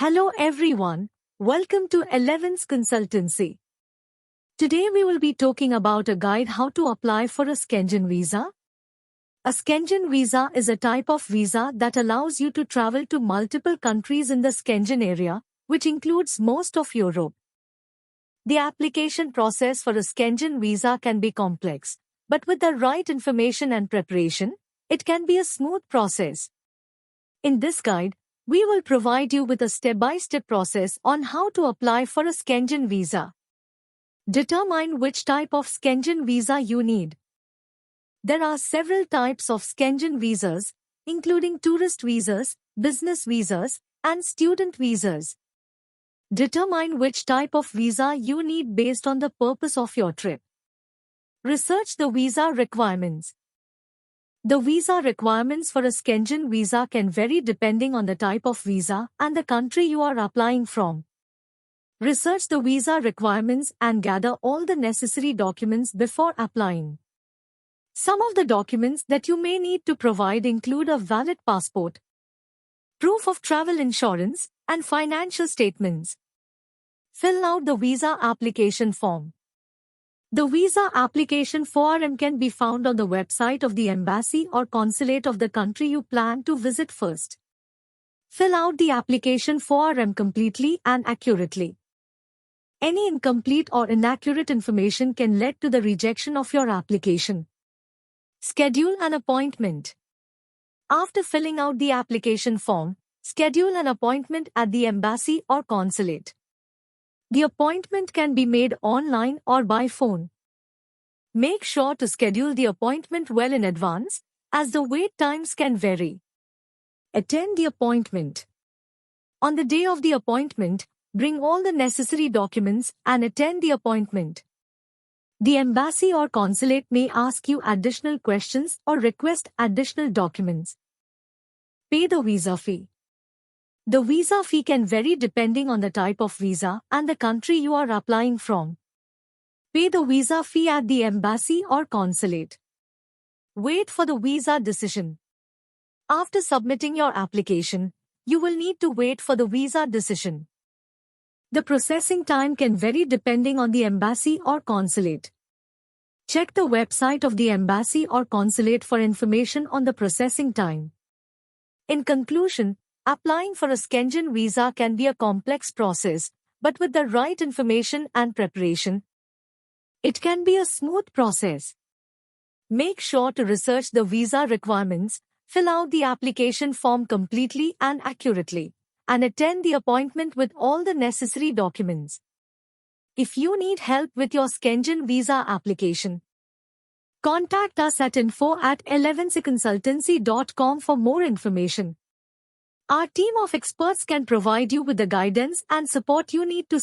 Hello everyone, welcome to Elevance Consultancy. Today we will be talking about a guide how to apply for a Schengen visa. A Schengen visa is a type of visa that allows you to travel to multiple countries in the Schengen area, which includes most of Europe. The application process for a Schengen visa can be complex, but with the right information and preparation, it can be a smooth process. In this guide, we will provide you with a step-by-step process on how to apply for a Schengen visa. Determine which type of Schengen visa you need. There are several types of Schengen visas, including tourist visas, business visas, and student visas. Determine which type of visa you need based on the purpose of your trip. Research the visa requirements. The visa requirements for a Schengen visa can vary depending on the type of visa and the country you are applying from. Research the visa requirements and gather all the necessary documents before applying. Some of the documents that you may need to provide include a valid passport, proof of travel insurance, and financial statements. Fill out the visa application form. The visa application form can be found on the website of the embassy or consulate of the country you plan to visit first. Fill out the application form completely and accurately. Any incomplete or inaccurate information can lead to the rejection of your application. Schedule an appointment. After filling out the application form, schedule an appointment at the embassy or consulate. The appointment can be made online or by phone. Make sure to schedule the appointment well in advance, as the wait times can vary. Attend the appointment. On the day of the appointment, bring all the necessary documents and attend the appointment. The embassy or consulate may ask you additional questions or request additional documents. Pay the visa fee. The visa fee can vary depending on the type of visa and the country you are applying from. Pay the visa fee at the embassy or consulate. Wait for the visa decision. After submitting your application, you will need to wait for the visa decision. The processing time can vary depending on the embassy or consulate. Check the website of the embassy or consulate for information on the processing time. In conclusion, applying for a Schengen visa can be a complex process, but with the right information and preparation, it can be a smooth process. Make sure to research the visa requirements, fill out the application form completely and accurately, and attend the appointment with all the necessary documents. If you need help with your Schengen visa application, contact us at info@elevanceconsultancy.com for more information. Our team of experts can provide you with the guidance and support you need to